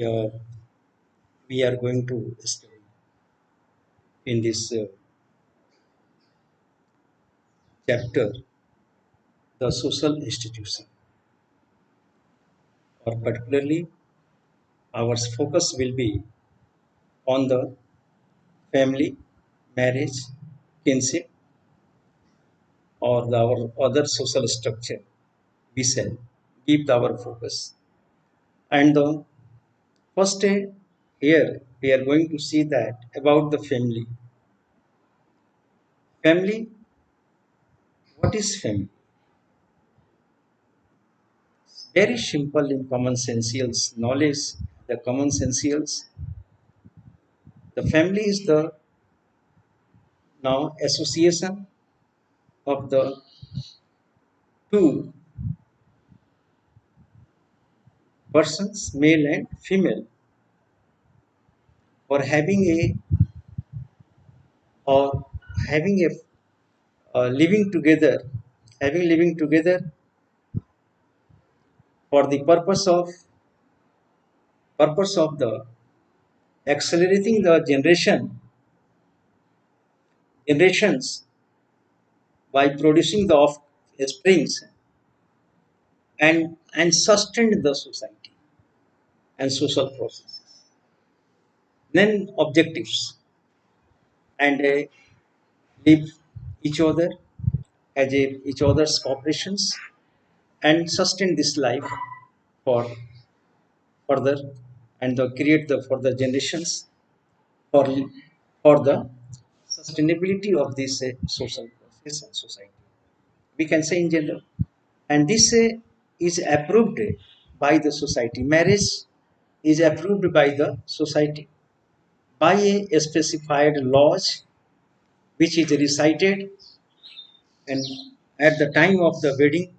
uh, we are going to study in this chapter the social institution, or particularly our focus will be on the family, marriage, kinship, or our other social structure. We shall give our focus. And the first here we are going to see that about the family. Family, what is family? Very simple in common sensials knowledge. The common sensials. The family is the now association of the two persons, male and female, for having a or having a living together, having living together for the purpose of the accelerating the generations by producing the offsprings and sustain the society and social processes. Then objectives and live each other as each other's cooperations and sustain this life for further and create the further generations for for the sustainability of this social process and society. We can say in general, and this is approved by the society. Marriage is approved by the society by a specified laws which is recited and at the time of the wedding,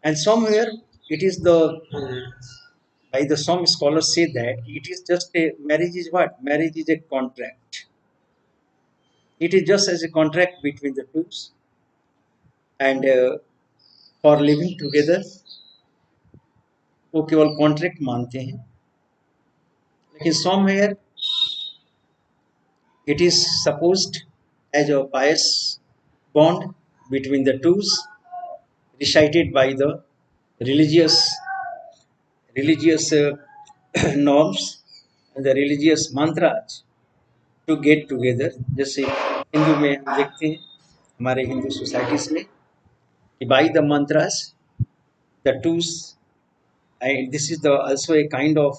and somewhere it is the by the some scholars say that it is just a marriage is what marriage is a contract. It is just as a contract between the two, and for living together वो केवल contract मानते हैं, लेकिन somewhere it is supposed as a pious bond between the two recited by the religious religious norms and the religious mantras to get together. जैसे हिंदू में हम देखते हैं हमारे हिंदू सोसाइटीज में कि by the mantras the twos, and this is the also a kind of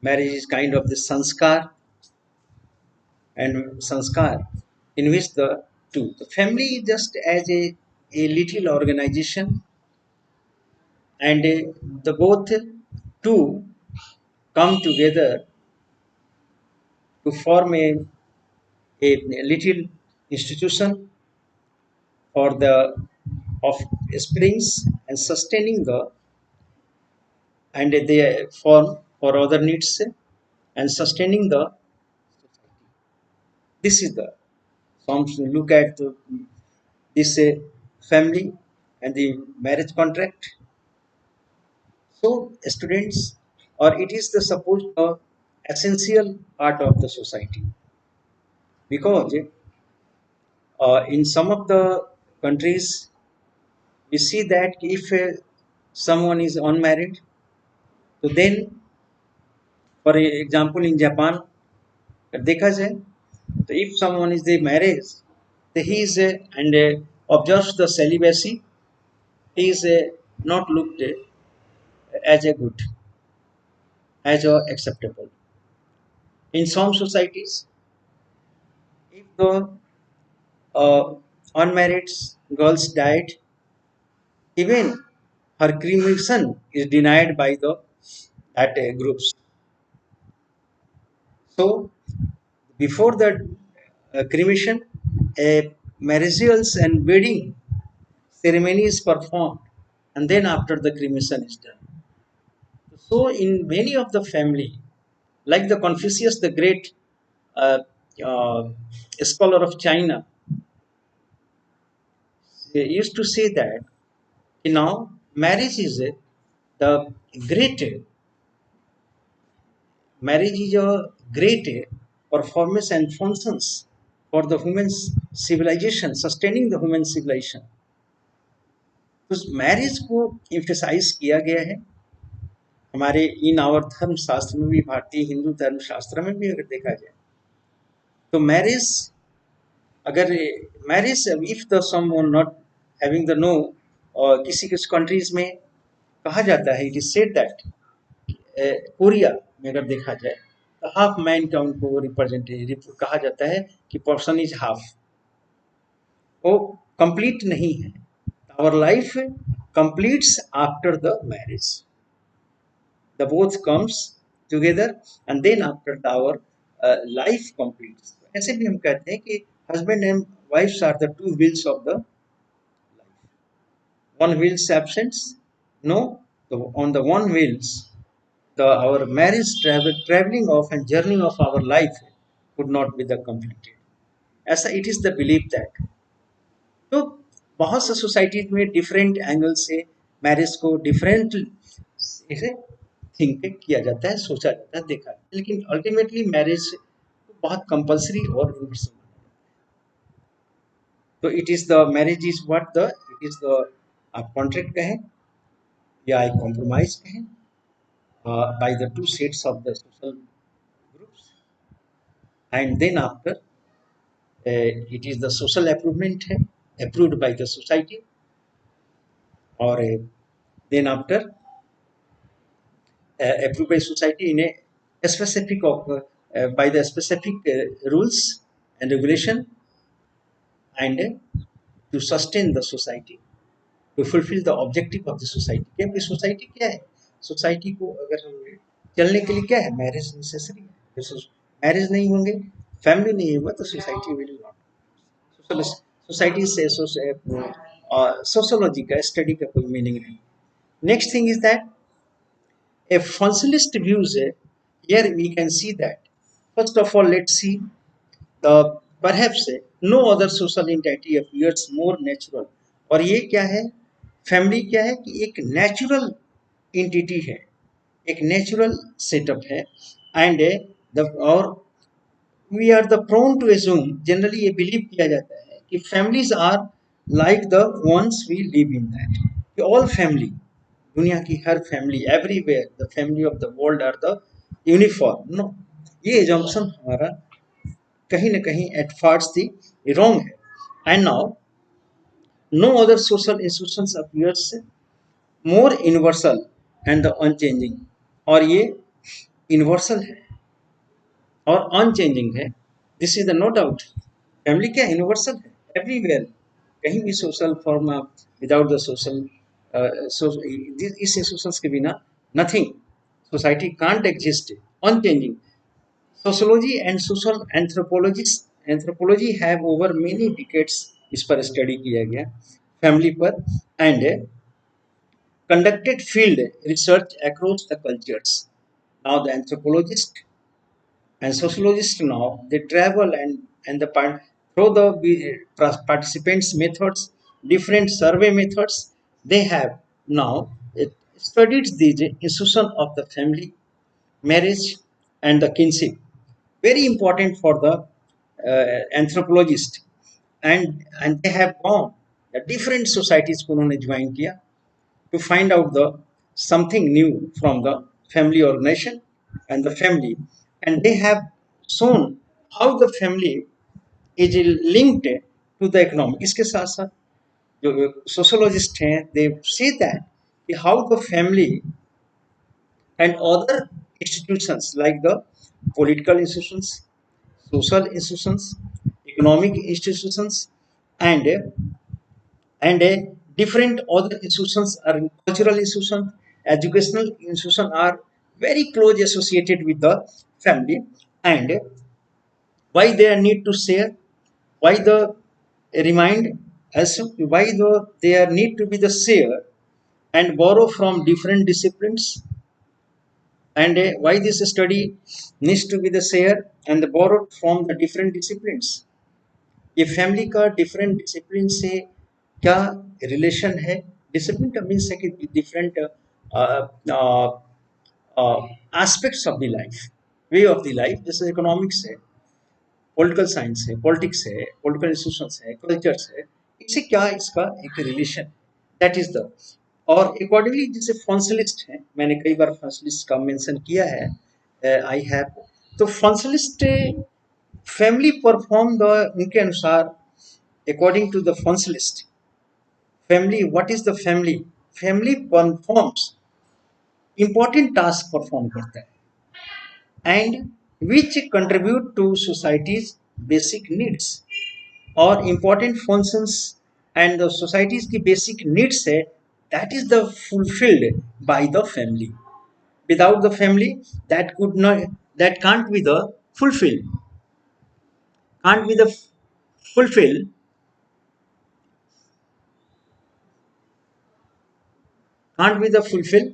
marriage is kind of the sanskar in which the family is just as a little organization, and the both two come together to form a little institution for the of springs and sustaining the, and they form for other needs and sustaining the. This is the some look at this family and the marriage contract. So students, or it is the supposed essential part of the society, because in some of the countries we see that if someone is unmarried, so then for example in Japan देखा जाए तो if someone is the marriage, so he is and observes the celibacy, he is not looked as a good, as acceptable. In some societies, if the uh, unmarried girls died, even her cremation is denied by the that groups. So before the cremation, a marriages and wedding ceremony is performed, and then after the cremation is done. So in many of the family, like the Confucius, the great uh, uh, scholar of China, he used to say that now marriage is the great marriage is a great performance and functions for the human civilization, sustaining the human civilization. तो marriage को emphasise किया गया है हमारे in our धर्म शास्त्र में भी, भारतीय हिंदू धर्म शास्त्र में भी अगर देखा जाए तो मैरिज, अगर marriage if the someone not having the no, और किसी किस कंट्रीज में कहा जाता है, it is said that Korea में अगर देखा जाए तो हाफ मैन का उनको रिप्रेजेंटेटिव कहा जाता है कि पर्सन इज हाफ, वो कंप्लीट नहीं है। Our life completes after the marriage, the both comes together and then after our life completes। ऐसे भी हम कहते हैं कि husband and wives are the two wheels of the life, one wheel's absence, no, on the one wheels the our marriage traveling of and journey of our life could not be the completed, ऐसा it is the belief that। तो बहुत से societies में different angle से marriage को different इसे think किया जाता है, सोचा जाता है, देखा जाता है, लेकिन अल्टीमेटली मैरिज बहुत कंपलसरी और यूनिवर्सल। तो it is the marriage is what the it is the आप कॉन्ट्रैक्ट कहें या एक कॉम्प्रोमाइज कहें by the two sets of the social groups, and then after it is the social approvement है, approved by the society, और then after approved by society in a specific of by the specific rules and regulation, and to sustain the society, to fulfill the objective of the society। क्योंकि society क्या है, society को अगर हम चलने के लिए क्या है, मैरिज नेसेसरी है। तो मैरिज नहीं होंगे, फैमिली नहीं होगा तो सोसाइटी विल नॉट। सोसाइटी से सोशोलॉजी का स्टडी का कोई मीनिंग नहीं। Next thing is that a functionalist views, here we can see that first of all let's see the perhaps no other social entity appears more natural। और ये क्या है, family क्या है कि एक नेचुरल इंटिटी है, एक नेचुरल सेटअप है, एंड द और we are the prone to assume, generally ये बिलीव किया जाता है कि families are like the ones we live in that, कि ऑल फैमिली, दुनिया की हर family, everywhere the family of the world are the uniform. No, ये एजम्पशन हमारा कहीं ना कहीं एट फर्स्ट दी रॉन्ग है। And now no other social institutions appears more universal and the unchanging, और ये यूनिवर्सल है और अनचेंजिंग है, this is the no doubt. Family क्या यूनिवर्सल है, एवरीवेयर, कहीं भी social form without the social इस इंस्टीट्यूशंस के बिना nothing, society can't exist, unchanging. Sociology and social anthropology have over many decades इस पर स्टडी किया गया फैमिली पर, and conducted field research across the cultures। Now the anthropologists and sociologists now they travel and the through the participants methods, different survey methods, they have now studied the institution of the family, marriage and the kinship, very important for the anthropologist, and they have gone the different societies को उन्होंने join किया to find out the something new from the family organization and the family, and they have shown how the family is linked to the economy। इसके साथ साथ जो sociologist हैं they see that how the family and other institutions like the political institutions, social institutions, economic institutions, and different other institutions are cultural institutions, educational institutions are very close associated with the family, and why they need to share, why the remind as why they need to be the share and borrow from different disciplines, and why this study needs to be the share and borrowed from the different disciplines। ये family का different discipline से क्या relation है, discipline का means है कि different aspects of the life, way of the life, जैसे economics है, पॉलिटिकल साइंस है, पॉलिटिक्स है, पॉलिटिकल इंस्टीट्यूशंस है, कल्चर्स है, इससे क्या इसका एक रिलेशन, दैट इज द, और अकॉर्डिंगली जैसे फंक्शनलिस्ट है, मैंने कई बार फंक्शनलिस्ट का मेंशन किया है, आई हैव, तो फंक्शनलिस्ट फैमिली परफॉर्म द, उनके अनुसार according to the functionalist family, what is the family, family performs important task perform करता है and which contribute to society's basic needs, और important functions and the society's की basic needs है, that is the fulfilled by the family. Without the family, that could not, that can't be the fulfilled, can't be the fulfilled, can't be the fulfilled,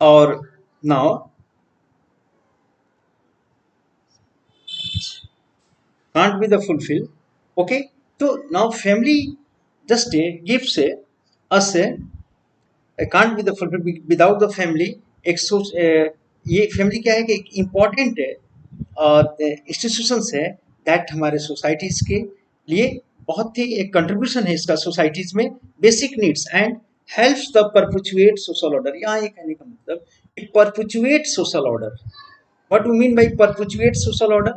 or now can't be the fulfilled. Okay, so now family just gives us a can't be the fulfilled without the family, एक ये family क्या है कि एक important institutions है, that हमारे societies के लिए बहुत ही एक कंट्रीब्यूशन है इसका सोसाइटीज में, basic needs and helps the perpetuate social order, यहाँ ये कहने का मतलब it perpetuate social order. What do you mean by perpetuate social order?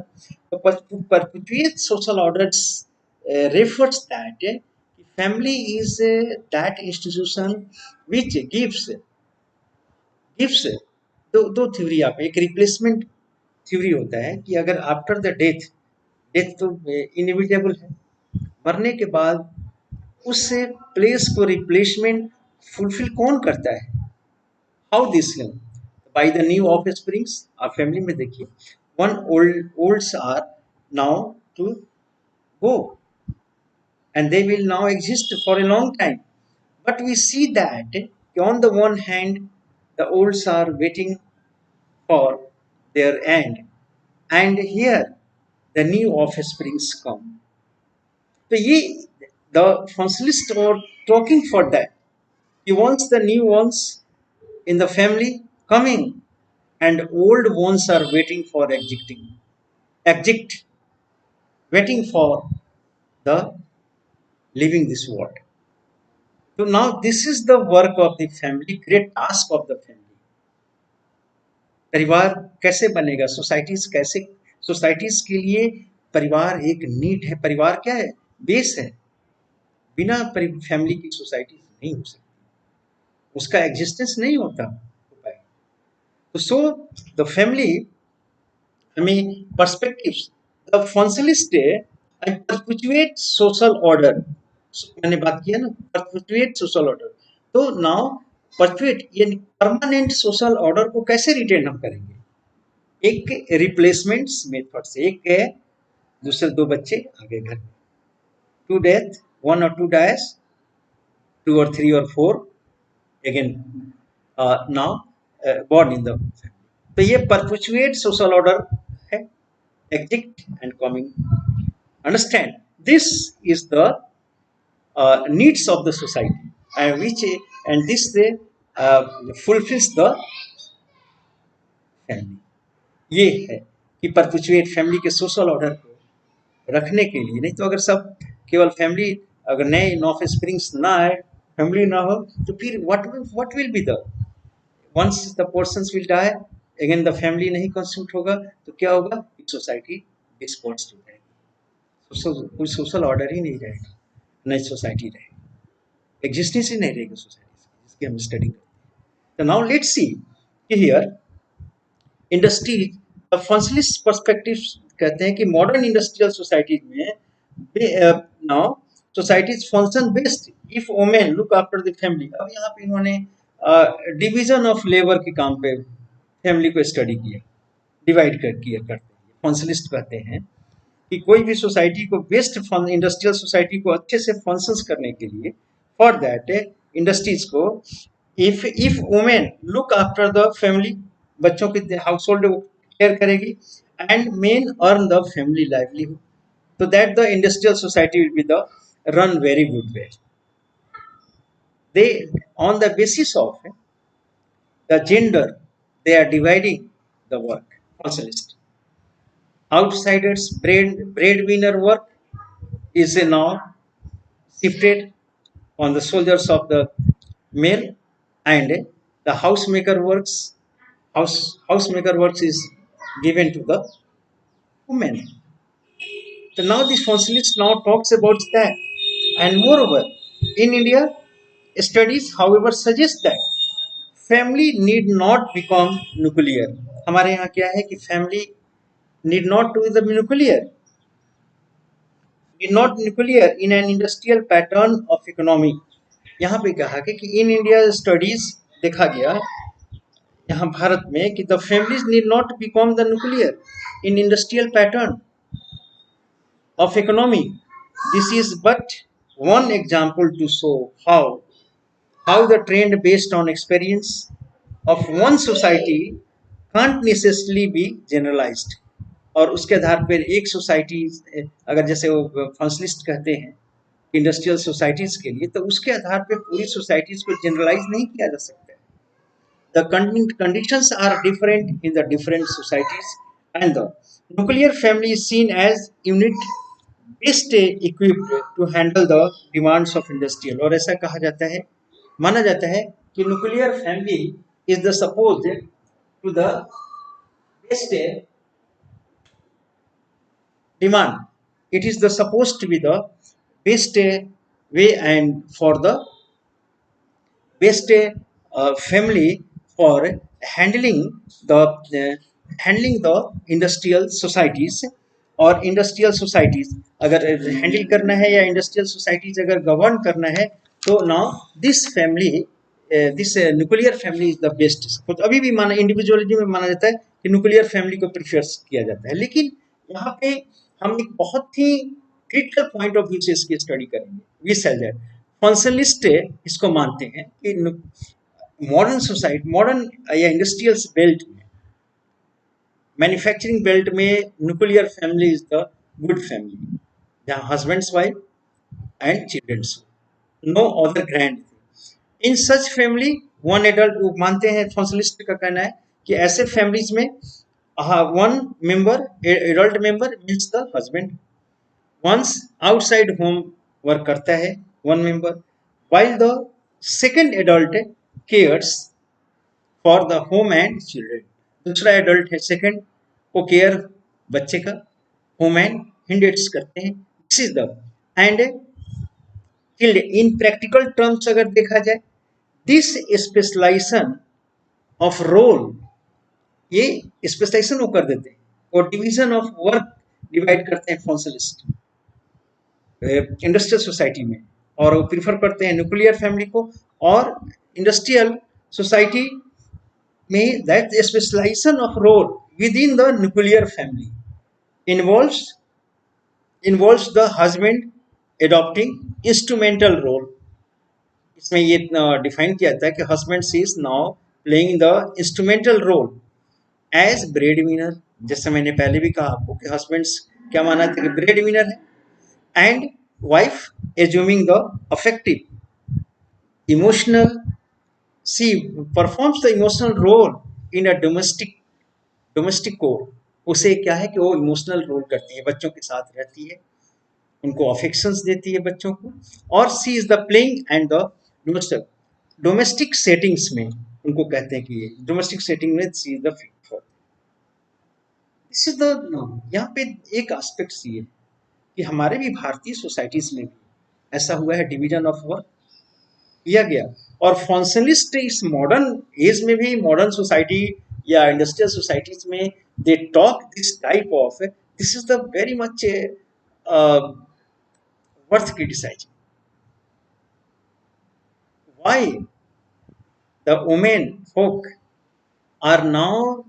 Perpetuate social orders refers that family is that institution which gives दो theory, आप एक replacement theory होता है कि अगर आफ्टर द डेथ, डेथ तो इनएविटेबल है, मरने के बाद उस प्लेस को रिप्लेसमेंट फुलफिल कौन करता है, how this by the new offsprings, our family में देखिए, one olds are now to go and they will now exist for a long time, but we see that on the one hand the olds are waiting for their end, and here the new offsprings come. So ye, the functionalist are talking for that, he wants the new ones in the family coming and old ones are waiting for exit, waiting for the leaving this world. So now this is the work of the family, great task of the family. परिवार कैसे बनेगा, societies कैसे, societies के लिए परिवार एक need है, परिवार क्या है, बेस है, बिना फैमिली की सोसाइटी नहीं हो सकती, उसका एग्जिस्टेंस नहीं होता हो पाएगा. तो so the family, I mean perspectives, the functionalist and perpetuate social order. मैंने बात किया ना perpetuate social order, तो now perpetuate यानी परमानेंट सोशल ऑर्डर को कैसे रिटेन हम करेंगे, एक रिप्लेसमेंट मेथड से, एक है दूसरे दो बच्चे आगे घर में, टू डेथ, वन और टू डायस, टू और थ्री और four again now born in the family. तो ये perpetuate social order है, exit and coming. Understand, this is the needs of the society and which and this fulfills the family. ये है कि perpetuate family के social order को रखने के लिए, नहीं तो अगर सब केवल फैमिली, अगर नए नॉफ स्प्रिंग्स ना आए, फैमिली ना हो, तो फिर what will be the, once the persons will die, again the family नहीं constitute होगा, तो क्या होगा, सोसाइटी डिस्पोर्स हो जाएगी, कोई सोशल ऑर्डर ही नहीं रहेगा, नई सोसाइटी रहेगी, एग्जिस्टेंस ही नहीं रहेगी सोसाइटी जिसकी हम स्टडी करते हैं. तो नाउ लेट्स सी कि हियर इंडस्ट्री, फंक्शनलिस्ट पर्सपेक्टिव कहते हैं कि मॉडर्न इंडस्ट्रियल सोसाइटीज में now societies function based if women look after the family. अब यहाँ पे इन्होंने डिवीजन ऑफ लेबर के काम पे फैमिली को स्टडी किया, डिवाइड कर किया करते हैं, फंक्शनलिस्ट कहते हैं कि कोई भी सोसाइटी को बेस्ट इंडस्ट्रियल सोसाइटी को अच्छे से फंक्शंस करने के लिए, फॉर दैट इंडस्ट्रीज को, if women look after the family, बच्चों के हाउस होल्ड केयर करेगी, and main earn the family livelihood, so that the industrial society will be the run very good way. They, on the basis of the gender, they are dividing the work, functionalist. outsiders breadwinner work is now shifted on the shoulders of the male, and the housemaker works is given to the women. So now this functionalist now talks about that. And moreover, in India, studies however suggest that family need not become nuclear. हमारे यहाँ क्या है कि family need not to be the nuclear in an industrial pattern of economy. यहाँ पे कहा कि in India studies देखा गया यहाँ भारत में कि the families need not become the nuclear in industrial pattern of economy. This is but one example to show how the trend based on experience of one society can't necessarily be generalized. और उसके आधार पर एक society अगर जैसे वो functionalist कहते हैं industrial societies के लिए, तो उसके आधार पर पूरी सोसाइटीज को जनरलाइज नहीं किया जा सकता है. The conditions are different in the different societies, and the nuclear family is seen as unit best equipped to handle the demands of industrial. और ऐसा कहा जाता है, माना जाता है कि nuclear family is the supposed to the best demand. It is the supposed to be the best way and for the best family for handling the industrial societies. और इंडस्ट्रियल सोसाइटीज अगर हैंडल करना है या industrial societies अगर govern करना है, तो now this nuclear family is the best. अभी भी माना इंडिविजुअलिटी में माना जाता है कि न्यूक्लियर फैमिली को प्रीफर किया जाता है, लेकिन यहाँ पे हम एक बहुत ही क्रिटिकल पॉइंट ऑफ व्यू से इसकी स्टडी करेंगे. वी सेल दैट फंक्शनलिस्ट इसको मानते हैं कि मॉडर्न सोसाइटी, मॉडर्न या इंडस्ट्रियल बेल्ट में, मैन्युफैक्चरिंग बेल्ट में nuclear family is the good family, जहाँ husbands wife and childrens, no other grand. In such family one adult, वो मानते हैं, फंक्शनलिस्ट का कहना है कि ऐसे फैमिलीज में one member, adult member means the husband, once outside home work करता है one member, while the second adult cares for the home and children. दूसरा एडल्ट है सेकंड, वो केयर बच्चे का, होम एंड हिंडेट्स करते हैं. This is the and in practical terms अगर देखा जाए, दिस स्पेशलाइजेशन ऑफ रोल, ये स्पेशलाइजेशन वो कर देते हैं और डिवीजन ऑफ वर्क डिवाइड करते हैं फंक्शनलिस्ट इंडस्ट्रियल सोसाइटी में, और वो प्रीफर करते हैं न्यूक्लियर फैमिली को. और इंडस्ट्रियल सोसाइटी में that specialization of role within the nuclear family involves the husband adopting instrumental role. इसमें ये डिफाइन किया जाता है कि husband is now playing the instrumental role as bread winner. जैसे मैंने पहले भी कहा आपको कि हस्बैंड्स क्या माना था कि ब्रेड विनर है, and wife assuming the affective emotional, she performs the emotional role in a domestic core. उसे क्या है कि वो इमोशनल रोल करती है, बच्चों के साथ रहती है, उनको अफेक्शंस देती है बच्चों को, और she is the playing and the domestic settings में उनको कहते हैं कि डोमेस्टिक सेटिंग में she is the fit for. This is the, यहाँ पे एक एस्पेक्ट ये कि हमारे भी भारतीय सोसाइटीज में भी ऐसा हुआ है, डिवीजन ऑफ वर्क किया गया. और फंक्शनलिस्ट इस मॉडर्न एज में भी, मॉडर्न सोसाइटी या इंडस्ट्रियल सोसाइटीज में, they talk this type of, this is the very much worth criticising. Why the women folk are now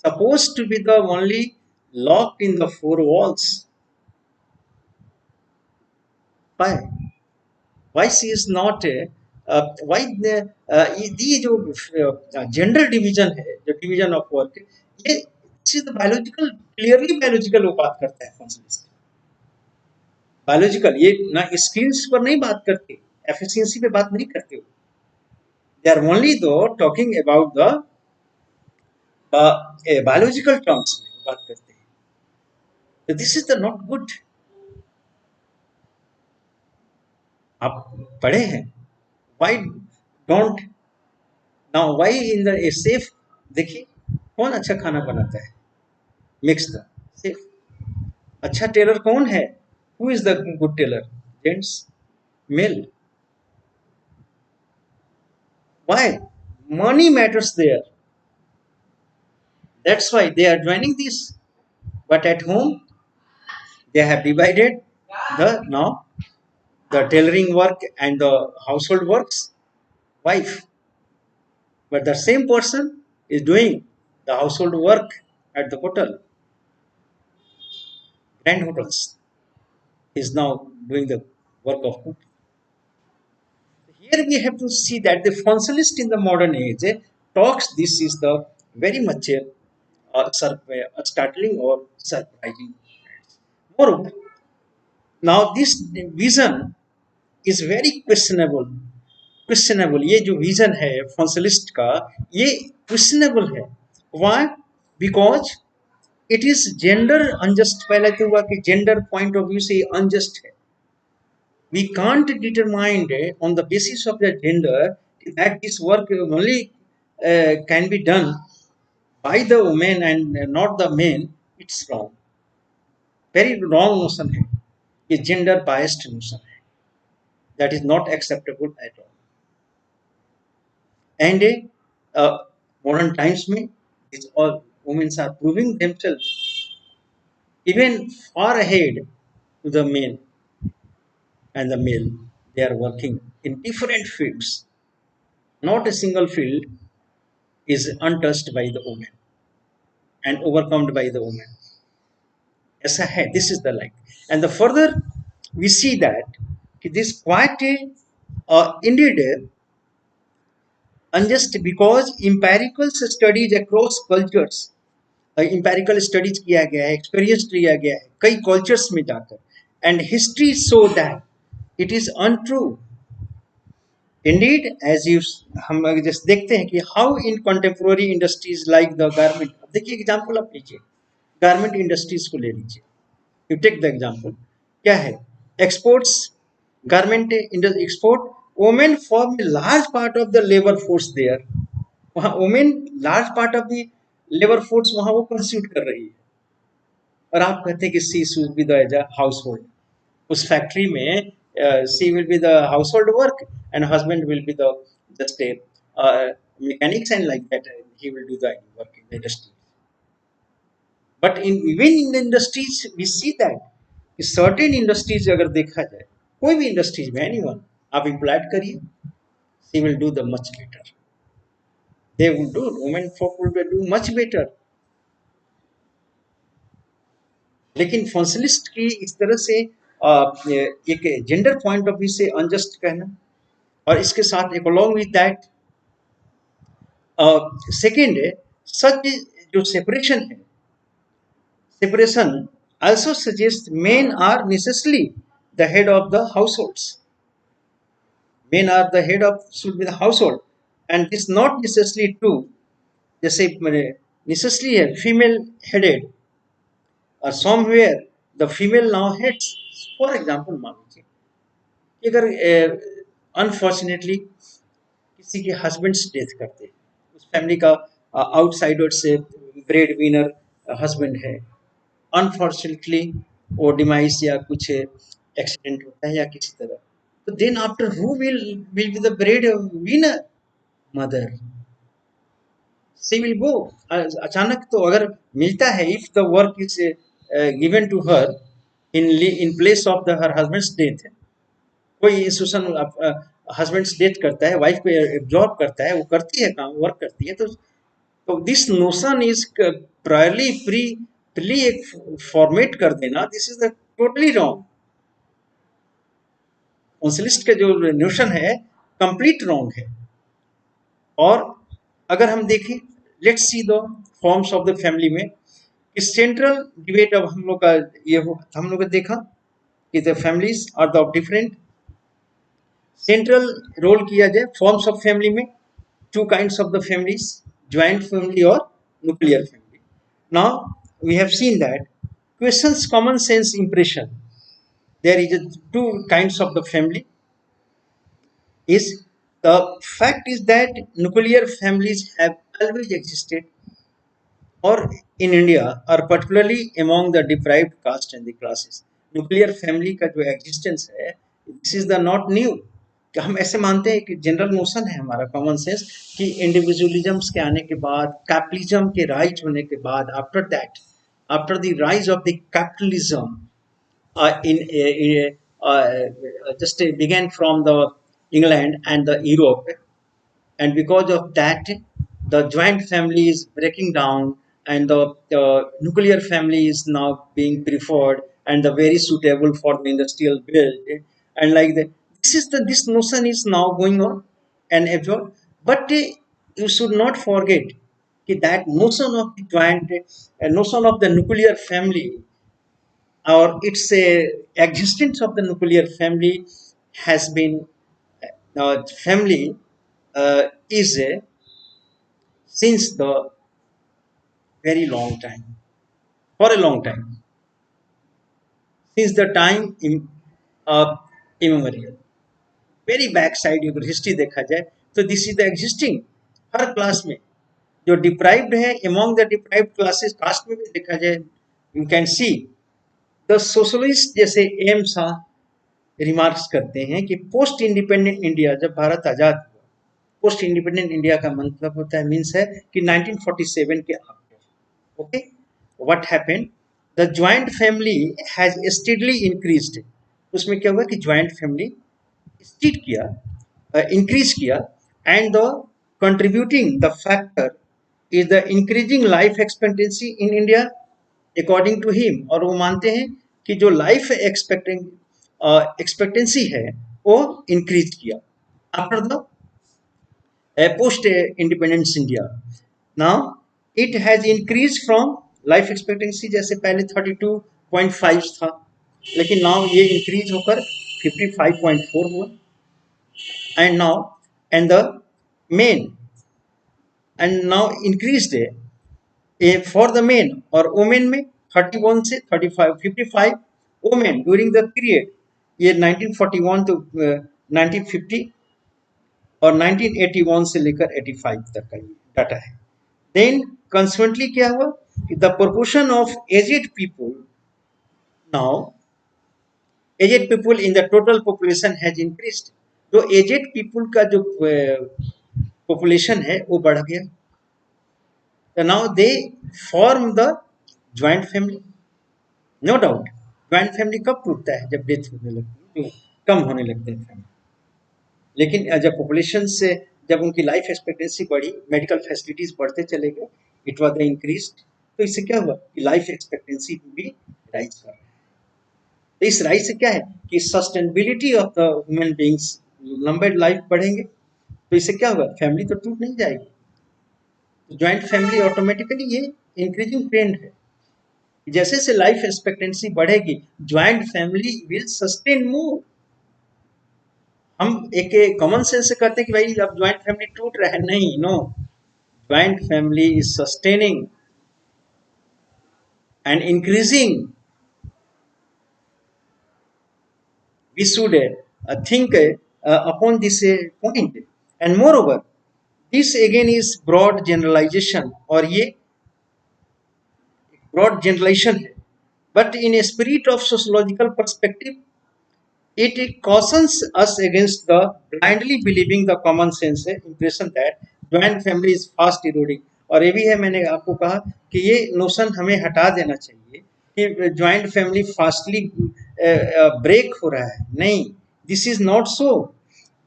supposed to be the only locked in the four walls. Why she is not why ये जो gender division है, जो division of work, ये biological, clearly biological वो बात करता है functionalist. Biological, ये ना स्किल्स पर नहीं बात करते, एफिशिएंसी पे बात नहीं करते. दे आर ओनली दो talking about the biological terms में बात करते हैं. So this is the not good. आप पढ़े हैं, why don't now why in the a safe, देखिए कौन अच्छा खाना बनाता है, मिक्स द सेफ. अच्छा टेलर कौन है, who is the good tailor, gents, male. Why? Money matters there. That's why they are joining this. But at home, they have divided the now the tailoring work and the household works. Wife, but the same person is doing the household work at the hotel, grand hotels. Is now doing the work of cooking. Here we have to see that the functionalist in the modern age talks. This is the very much startling or surprising. Moreover, now this vision is very questionable. Questionable, ये जो vision है functionalist का, ये questionable है. Why? Because it is gender unjust. पहले तो हुआ कि जेंडर पॉइंट ऑफ व्यू से अनजस्ट है. We can't determine on the basis of the gender that this work only can be done by the women and not the men. It's wrong, very wrong notion है. ये gender biased notion है, that is not acceptable at all. And modern times में these all women are proving themselves even far ahead to the men and the male. They are working in different fields. Not a single field is untouched by the woman and overcome by the woman. ऐसा है, this is the like. And the further we see that this quite indeed unjust, because empirical studies across cultures, empirical studies किया गया है, experience लिया गया है कई cultures में जाकर, and history so that it is untrue. Indeed as you, हम जैसे देखते हैं कि how in contemporary industries like the garment. देखिए एग्जांपल आप लीजिए, गारमेंट इंडस्ट्रीज को ले लीजिए. यू टेक द एग्जांपल, क्या है exports, garment industry export. Women form a large part of the labour force there. वहाँ women large part of the labour force वहाँ वो कंस्टिट्यूट कर रही है. और आप कहते हैं कि she should be the as a household. उस फैक्ट्री में she will be the household work and husband will be the just a mechanics and like that he will do the work in the industry. But in even in the industries we see that कि certain industries अगर देखा जाए, कोई भी industries में anyone आप employed करिए, she will do the much better. They will do, women folk will do much better. लेकिन फंक्शनलिस्ट की इस तरह से एक जेंडर पॉइंट ऑफ व्यू से अनजस्ट कहना, और इसके साथ एक along with that second such जो सेपरेशन है, separation also suggests men are necessarily the head of the households. Men are the head of should be the household, and this not necessarily true. जैसे necessarily है female headed, or somewhere the female now heads. For example, मान लीजिए कि अगर unfortunately किसी के husbands death करते हैं, उस फैमिली का आउटसाइडर से ब्रेड विनर हस्बैंड है, अनफॉर्चुनेटली वो डिमाइस या कुछ एक्सीडेंट होता है या किसी तरह, तो then after who will be the bread winner? Mother. She will go. अचानक तो अगर मिलता है, if the work is given to her in place of the her husband's death, कोई इंस्टीट्यूशन हस्बैंड्स डेथ करता है, वाइफ को जॉब करता है, वो करती है काम, वर्क करती है, तो this notion is priorly pre एक फॉर्मेट कर देना, this is the totally wrong. Functionalist का जो नोशन है कंप्लीट रॉन्ग है. और अगर हम देखें, let's see the forms of the family में कि सेंट्रल डिबेट अब हम लोग का ये हो, हम लोग ने देखा कि the families are the different. Central role किया जाए फॉर्म्स ऑफ फैमिली में, two kinds of the families, joint family और nuclear family. Now we have seen that questions common sense impression. There is two kinds of the family. Is the fact is that nuclear families have always existed, or in India, or particularly among the deprived caste and the classes. Nuclear family का जो existence है, this is the not new. कि हम ऐसे मानते हैं कि general notion है हमारा कॉमन सेंस कि इंडिविजुअलिज्म्स के आने के बाद, कैपिटलिज्म के राइज होने के बाद, after that, after the rise of the capitalism just began from the England and the Europe, and because of that the joint family is breaking down, and the nuclear family is now being preferred and the very suitable for the industrial build, and like that, this notion is now going on and evolved. But you should not forget that notion of the joint, notion of the nuclear family, or its existence of the nuclear family has been, family is since the very long time, for a long time, since the time immemorial, very back side अगर history देखा जाए तो this is the existing हर class में जो deprived है, among the deprived classes caste में भी देखा जाए, you can see the socialist जैसे एम शाह रिमार्क्स करते हैं कि पोस्ट इंडिपेंडेंट इंडिया, जब भारत आजाद हुआ, पोस्ट इंडिपेंडेंट इंडिया का मतलब होता है, मीन्स है कि 1947 के after, okay, what happened, the joint family has steadily increased. उसमें क्या हुआ कि ज्वाइंट फैमिली स्टीड किया, इंक्रीज किया, and the contributing the factor is the increasing life expectancy in India according to him. और वो मानते हैं कि जो लाइफ एक्सपेक्टेंसी है वो इंक्रीज किया after the post independence India. Now it has increased from life expectancy, जैसे पहले 32.5 था, लेकिन now ये increase होकर 55.4 हुआ, and now and the main and now increased for the men और women में 31 से 35 55 women during the period ये 1941 to 1950 और 1981 से लेकर 85 तक का ये डाटा है. देन कंसिक्वेंटली क्या हुआ कि the proportion of aged people, now aged people in the total population has increased. जो एजेड पीपल का जो पॉपुलेशन है वो बढ़ गया. Now they form the joint family. No doubt joint family कब टूटता है, जब डेथ होने लगती है, कम होने लगते हैं फैमिली. लेकिन जब पॉपुलेशन से, जब उनकी लाइफ एक्सपेक्टेंसी बढ़ी, मेडिकल फैसिलिटीज बढ़ते चले गए, इट वाज द इंक्रीज्ड, तो इससे क्या हुआ कि लाइफ एक्सपेक्टेंसी भी राइज कर रहा है. तो इस राइज से क्या है कि sustainability of the human beings, लंबे लाइफ बढ़ेंगे, तो इससे क्या होगा, फैमिली तो टूट नहीं जाएगी. तो ज्वाइंट फैमिली ऑटोमेटिकली ये इंक्रीजिंग ट्रेंड है. जैसे जैसे लाइफ एक्सपेक्टेंसी बढ़ेगी, ज्वाइंट फैमिली विल सस्टेन मोर. हम एक कॉमन सेंस से करते हैं कि भाई अब ज्वाइंट फैमिली टूट रहा है, नहीं, no, joint family is sustaining and increasing. We should think upon this point, and moreover this again is broad generalization, और ये broad generalization है, but in a spirit of sociological perspective it cautions us against the blindly believing the common sense impression that joint family is fast eroding. और ये भी है, मैंने आपको कहा कि ये नोशन हमें हटा देना चाहिए कि ज्वाइंट फैमिली फास्टली ब्रेक हो रहा है. नहीं, this is not so,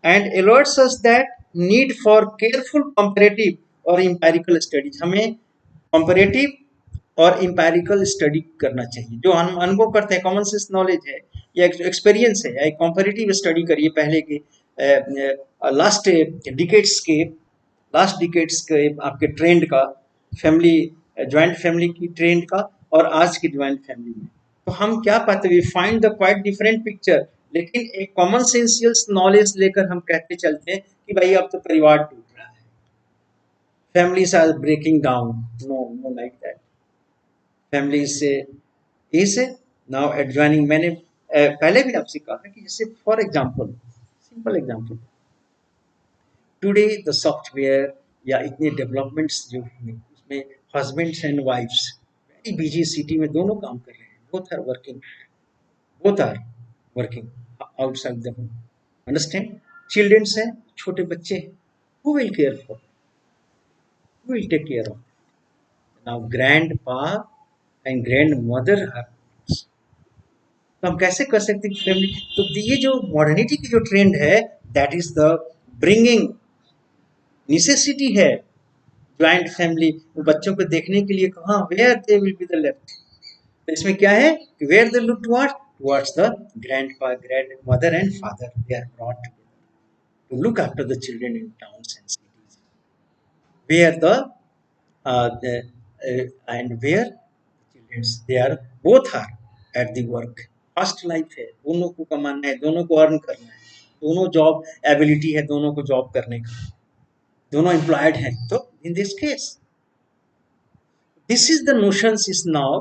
and alerts us that need for careful comparative और इंपेरिकल स्टडीज. हमें कंपैरेटिव और इंपेरिकल स्टडी करना चाहिए. जो हम अनुभव करते हैं, कॉमन सेंस नॉलेज है या एक्सपीरियंस है, या कंपैरेटिव स्टडी करिए पहले के लास्ट डिकेट्स के आपके ट्रेंड का, फैमिली ज्वाइंट फैमिली की ट्रेंड का और आज की ज्वाइंट फैमिली में, तो हम क्या पाते, we find the quite different picture. लेकिन एक कॉमन सेंसियल्स नॉलेज लेकर हम कहते चलते हैं कि भाई अब तो परिवार टूट रहा है, families are breaking down. No, no, like that. Families is now adjoining. मैंने पहले भी आपसे कहा था कि जैसे for example, simple example, today the software या इतने डेवलपमेंट्स जो हुए उसमें husbands and wifes very busy city में दोनों काम कर रहे हैं, both are working outside the home, understand. Childrens हैं, छोटे बच्चे हैं, who will care for, who will take care of. Now grandpa and grandmother, तो हम कैसे कर सकते हैं फैमिली। तो ये जो मॉडर्निटी की जो ट्रेंड है, that is the bringing necessity है ज्वाइंट फैमिली। बच्चों को देखने के लिए कहाँ, where they will be the left. तो इसमें क्या है, where they look towards the grandpa, grandmother and father, they are brought to look after the children in towns and cities, where the and where children they are both are at the work, first life है, दोनों को कमाना है, दोनों को earn करना है, दोनों जॉब एबिलिटी है दोनों को जॉब करने का, दोनों एम्प्लॉयड हैं। तो in this case this is the notions is now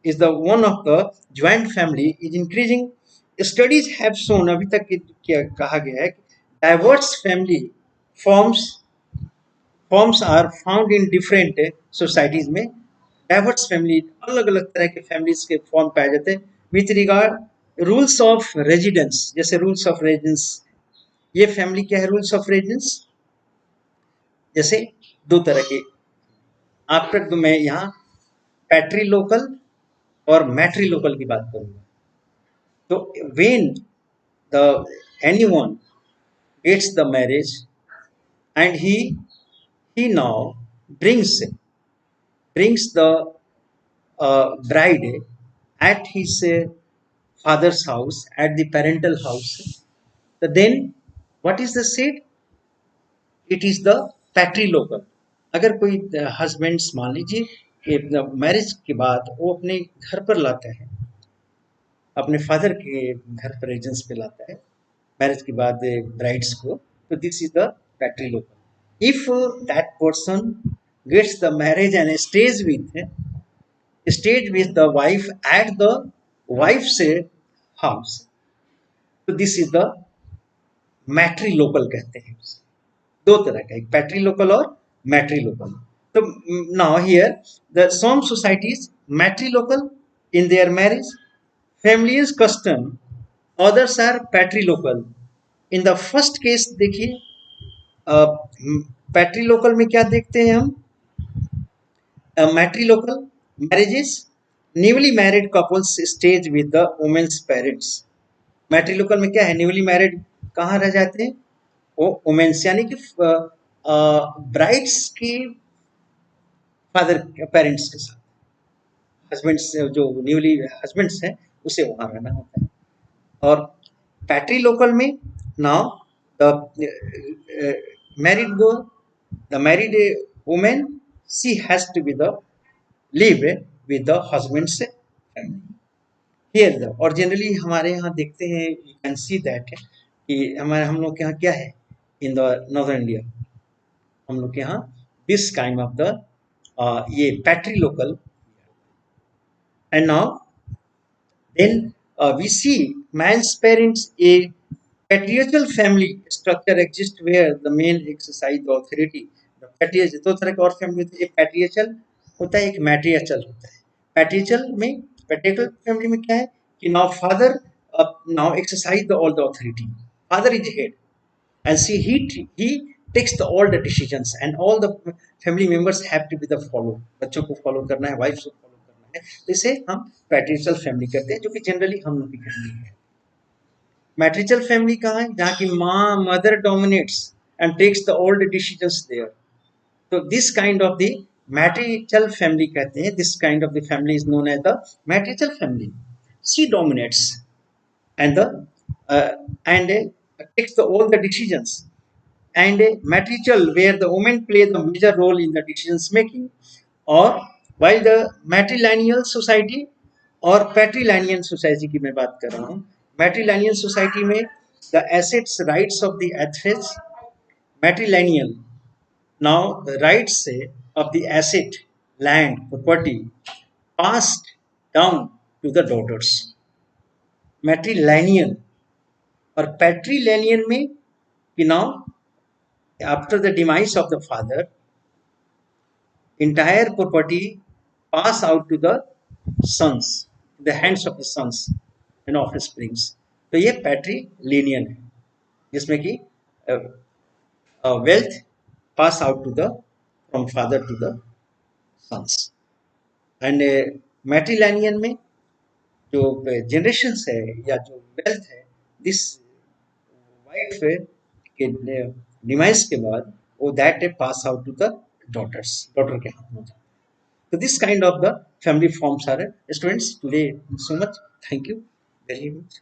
is the one of the joint family is increasing. Studies have shown, अभी तक क्या कहा गया है, diverse family forms forms are found in different societies में। Diverse family, अलग अलग तरह के फैमिलीज के फॉर्म पाए जाते हैं। With regard rules of residence, जैसे रूल्स ऑफ रेजिडेंस, ये फैमिली क्या है, रूल्स ऑफ रेजिडेंस, जैसे दो तरह के। आफ्टर मैं यहाँ पैट्री लोकल और मैट्री लोकल की बात करूंगा। तो when the anyone gets the marriage and he now brings the bride at his father's house, at the parental house. Then what is the said? It is the patrilocal. अगर कोई husbands मान लीजिए कि marriage के बाद वो अपने घर पर लाता है, अपने फादर के घर पर रेजिडेंस पे लाता है मैरिज के बाद ब्राइड्स को, तो this is the patrilocal. If that person gets the marriage and stays with the wife at the wife's house, तो this is the matrilocal कहते हैं। दो तरह का, एक पैट्री लोकल और मैट्री लोकल। तो now here the some societies matrilocal in their marriage families custom, others are patrilocal. In the first case देखिए, पैट्री लोकल में क्या देखते हैं हम, मैट्रीलोकल marriages, newly married couples stays with the women's parents। मैट्रीलोकल में क्या है, newly married कहाँ रह जाते हैं, वो वुमेन्स यानी कि ब्राइड्स की फादर पेरेंट्स के साथ, हस्बैंड्स जो न्यूली हस्बैंड्स हैं उसे वहाँ रहना होता है। और पैट्री लोकल में now the married girl, the married women, she has to be the live with the husband's family। Here और जनरली हमारे यहाँ देखते हैं, you can see that कि हमारे हम लोग के यहाँ क्या है, इन द नॉर्दर्न इंडिया हम लोग के यहाँ दिस काइंड ऑफ द ये patrilocal. And now then we see man's parents, a patriarchal family structure exists where the men exercise the authority। पैट्रियर्चल दो तरह के और फैमिली होती है, एक पैट्रियर्चल होता है, एक मैट्रियर्चल होता है। पैट्रियर्चल में, पैट्रियर्चल फैमिली में क्या है कि now father now exercise the all the authority, father is head and see he takes the all the decisions and all the family members have to be the follow। बच्चों को फॉलो करना है, wife को follow करना है, तो इसे हम पैट्रियर्चल फैमिली करते हैं, जो कि जनरली हम लोग की फैमिली है। मैट्रियर्चल फैमिली कहाँ है, जहाँ की माँ mother dominates and takes the all the decisions there. तो this kind of the matriarchal family कहते हैं, this kind of the family is known as the matriarchal family. She dominates and takes the all the decisions, and matrilineal where the women play the major role in the decisions making। or while the matrilineal society और patrilineal society की मैं बात कर रहा हूँ, matrilineal society में the assets rights of the assets, matrilineal now the rights of the asset, land, property passed down to the daughters. Matrilineal और patrilineal में कि now after the demise of the father, entire property pass out to the sons, the hands of the sons and offsprings. तो ये patrilineal है जिसमें कि wealth pass out to the from father to the sons. And matrilineal में जो generations है या जो वेल्थ है दिस वाइफ के डिमाइस के बाद वो that pass out to the daughter के हाथ में जाता है. So this kind of the family forms are students today. So much. Thank you very much.